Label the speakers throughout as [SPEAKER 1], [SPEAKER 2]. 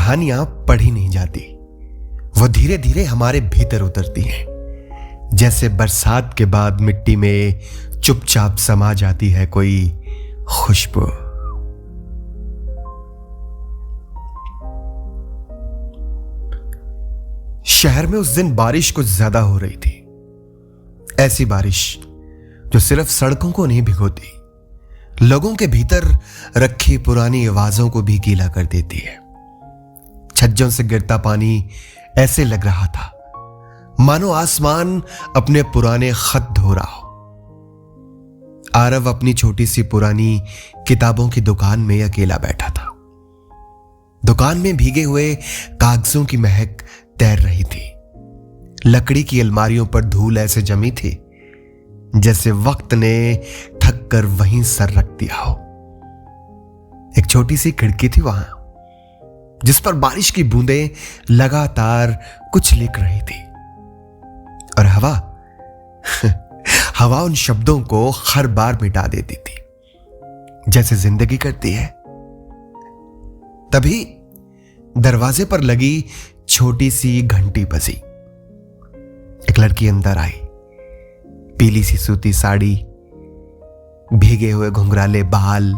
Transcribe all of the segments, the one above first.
[SPEAKER 1] कहानियां पढ़ी नहीं जाती, वो धीरे धीरे हमारे भीतर उतरती हैं, जैसे बरसात के बाद मिट्टी में चुपचाप समा जाती है कोई खुशबू। शहर में उस दिन बारिश कुछ ज्यादा हो रही थी। ऐसी बारिश जो सिर्फ सड़कों को नहीं भिगोती, लोगों के भीतर रखी पुरानी आवाजों को भी गीला कर देती है। छज्जों से गिरता पानी ऐसे लग रहा था मानो आसमान अपने पुराने खत धो रहा हो। आरव अपनी छोटी सी पुरानी किताबों की दुकान में अकेला बैठा था। दुकान में भीगे हुए कागजों की महक तैर रही थी। लकड़ी की अलमारियों पर धूल ऐसे जमी थी जैसे वक्त ने थक कर वहीं सर रख दिया हो। एक छोटी सी खिड़की थी वहां, जिस पर बारिश की बूंदें लगातार कुछ लिख रही थी, और हवा उन शब्दों को हर बार मिटा देती थी जैसे जिंदगी करती है। तभी दरवाजे पर लगी छोटी सी घंटी बजी। एक लड़की अंदर आई, पीली सी सूती साड़ी, भीगे हुए घुंघराले बाल,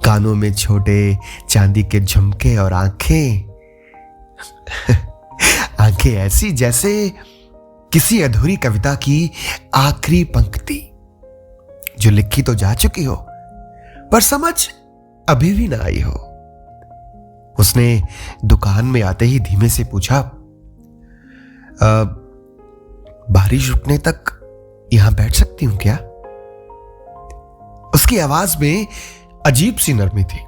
[SPEAKER 1] कानों में छोटे चांदी के झुमके और आंखें आंखें ऐसी जैसे किसी अधूरी कविता की आखिरी पंक्ति जो लिखी तो जा चुकी हो पर समझ अभी भी ना आई हो। उसने दुकान में आते ही धीमे से पूछा, बारिश रुकने तक यहां बैठ सकती हूं क्या? उसकी आवाज में अजीब सी नरमी थी,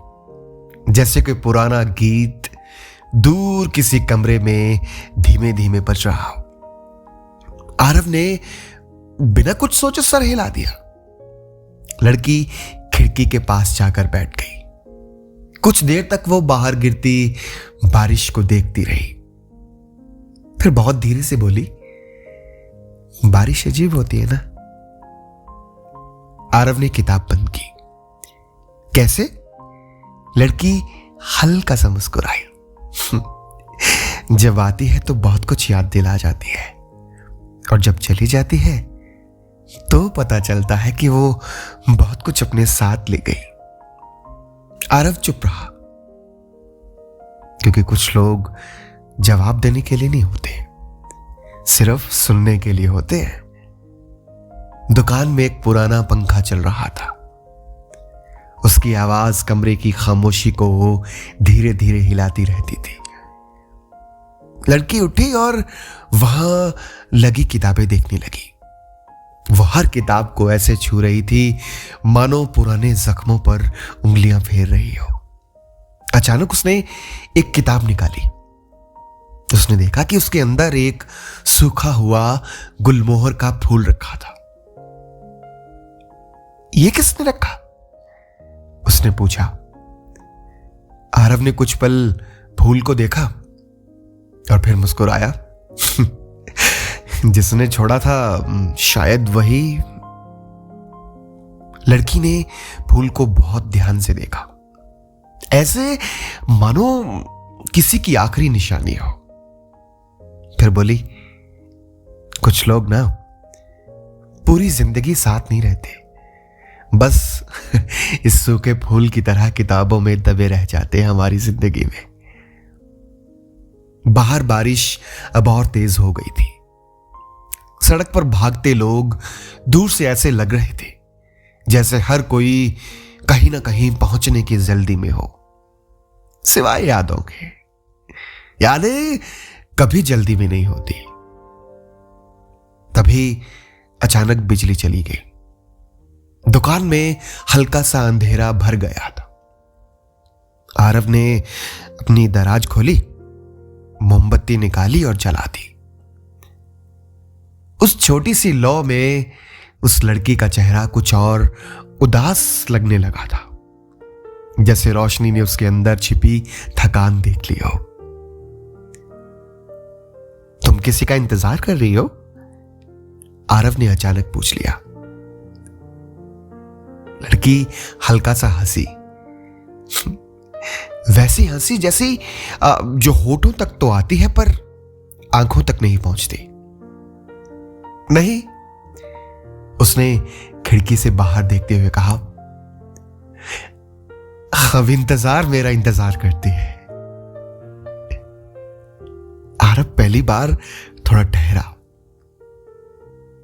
[SPEAKER 1] जैसे कोई पुराना गीत दूर किसी कमरे में धीमे धीमे बज रहा हो। आरव ने बिना कुछ सोचे सर हिला दिया। लड़की खिड़की के पास जाकर बैठ गई। कुछ देर तक वो बाहर गिरती बारिश को देखती रही, फिर बहुत धीरे से बोली, बारिश अजीब होती है ना? आरव ने किताब बंद की। कैसे? लड़की हल्का सा मुस्कुराई। जब आती है तो बहुत कुछ याद दिला जाती है, और जब चली जाती है तो पता चलता है कि वो बहुत कुछ अपने साथ ले गई। आरव चुप रहा, क्योंकि कुछ लोग जवाब देने के लिए नहीं होते, सिर्फ सुनने के लिए होते हैं। दुकान में एक पुराना पंखा चल रहा था। उसकी आवाज कमरे की खामोशी को धीरे धीरे हिलाती रहती थी। लड़की उठी और वहां लगी किताबें देखने लगी। वो हर किताब को ऐसे छू रही थी मानो पुराने जख्मों पर उंगलियां फेर रही हो। अचानक उसने एक किताब निकाली। उसने देखा कि उसके अंदर एक सूखा हुआ गुलमोहर का फूल रखा था। ये किसने रखा? उसने पूछा। आरव ने कुछ पल फूल को देखा और फिर मुस्कुराया। जिसने छोड़ा था शायद वही। लड़की ने फूल को बहुत ध्यान से देखा, ऐसे मानो किसी की आखिरी निशानी हो। फिर बोली, कुछ लोग ना पूरी जिंदगी साथ नहीं रहते, बस इस सूखे फूल की तरह किताबों में दबे रह जाते हैं हमारी जिंदगी में। बाहर बारिश अब और तेज हो गई थी। सड़क पर भागते लोग दूर से ऐसे लग रहे थे जैसे हर कोई कहीं ना कहीं पहुंचने की जल्दी में हो, सिवाय यादों के। यादें कभी जल्दी में नहीं होती। तभी अचानक बिजली चली गई। दुकान में हल्का सा अंधेरा भर गया था। आरव ने अपनी दराज खोली, मोमबत्ती निकाली और जला दी। उस छोटी सी लौ में उस लड़की का चेहरा कुछ और उदास लगने लगा था, जैसे रोशनी ने उसके अंदर छिपी थकान देख ली हो। तुम किसी का इंतजार कर रही हो? आरव ने अचानक पूछ लिया। लड़की हल्का सा हंसी। वैसी हंसी जैसी जो होठों तक तो आती है पर आंखों तक नहीं पहुंचती। नहीं, उसने खिड़की से बाहर देखते हुए कहा, अब इंतजार मेरा इंतजार करती है। आरव पहली बार थोड़ा ठहरा,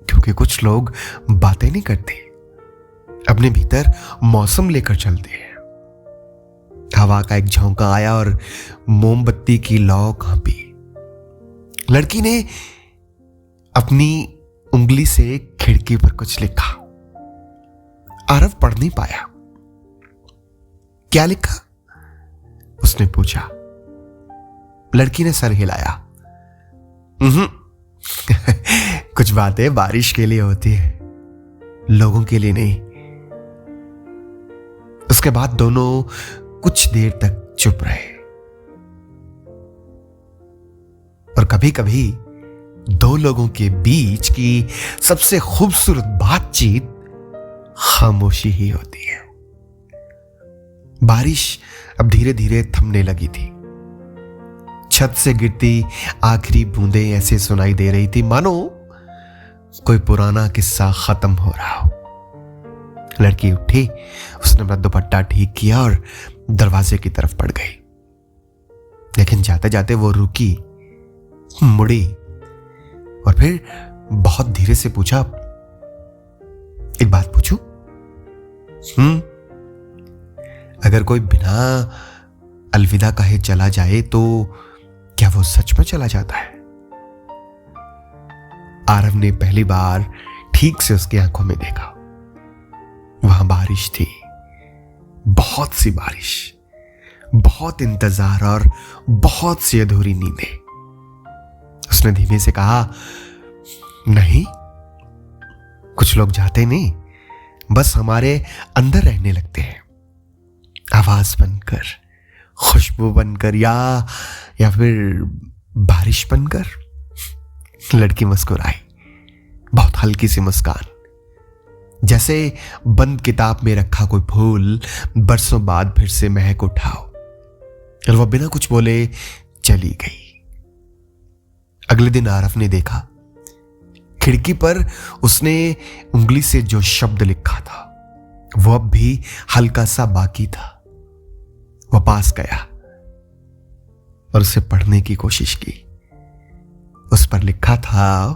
[SPEAKER 1] क्योंकि कुछ लोग बातें नहीं करते, अपने भीतर मौसम लेकर चलते हैं। हवा का एक झोंका आया और मोमबत्ती की लौ कांपी। लड़की ने अपनी उंगली से खिड़की पर कुछ लिखा। आरव पढ़ नहीं पाया। क्या लिखा? उसने पूछा। लड़की ने सर हिलाया। कुछ बातें बारिश के लिए होती है, लोगों के लिए नहीं। उसके बाद दोनों कुछ देर तक चुप रहे और कभी कभी दो लोगों के बीच की सबसे खूबसूरत बातचीत खामोशी ही होती है। बारिश अब धीरे धीरे थमने लगी थी। छत से गिरती आखिरी बूंदें ऐसे सुनाई दे रही थी मानो कोई पुराना किस्सा खत्म हो रहा हो। लड़की उठी, उसने अपना दुपट्टा ठीक किया और दरवाजे की तरफ बढ़ गई। लेकिन जाते जाते वो रुकी, मुड़ी और फिर बहुत धीरे से पूछा, एक बात पूछूं? अगर कोई बिना अलविदा कहे चला जाए तो क्या वो सच में चला जाता है? आरव ने पहली बार ठीक से उसकी आंखों में देखा। वहां बारिश थी, बहुत सी बारिश, बहुत इंतजार और बहुत सी अधूरी नींदें। उसने धीमे से कहा, नहीं, कुछ लोग जाते नहीं, बस हमारे अंदर रहने लगते हैं, आवाज बनकर, खुशबू बनकर या फिर बारिश बनकर। लड़की मुस्कुराई, बहुत हल्की सी मुस्कान, जैसे बंद किताब में रखा कोई फूल बरसों बाद फिर से महक उठाओ। और वह बिना कुछ बोले चली गई। अगले दिन आरव ने देखा, खिड़की पर उसने उंगली से जो शब्द लिखा था वो अब भी हल्का सा बाकी था। वह पास गया और उसे पढ़ने की कोशिश की। उस पर लिखा था,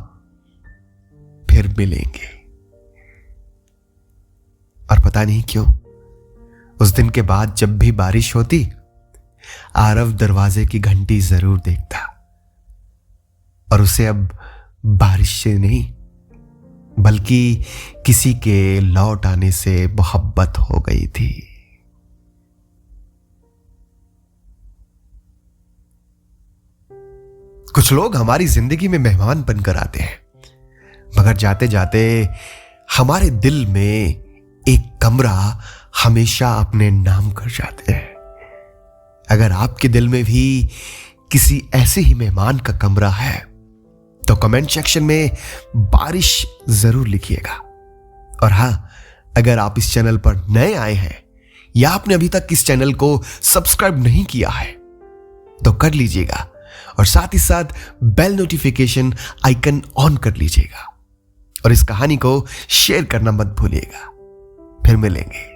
[SPEAKER 1] फिर मिलेंगे। और पता नहीं क्यों उस दिन के बाद जब भी बारिश होती, आरव दरवाजे की घंटी जरूर देखता और उसे अब बारिश से नहीं बल्कि किसी के लौट आने से मोहब्बत हो गई थी। कुछ लोग हमारी जिंदगी में मेहमान बनकर आते हैं, मगर जाते जाते हमारे दिल में एक कमरा हमेशा अपने नाम कर जाते हैं। अगर आपके दिल में भी किसी ऐसे ही मेहमान का कमरा है तो कमेंट सेक्शन में बारिश जरूर लिखिएगा। और हां, अगर आप इस चैनल पर नए आए हैं या आपने अभी तक इस चैनल को सब्सक्राइब नहीं किया है तो कर लीजिएगा और साथ ही साथ बेल नोटिफिकेशन आइकन ऑन कर लीजिएगा और इस कहानी को शेयर करना मत भूलिएगा। फिर मिलेंगे।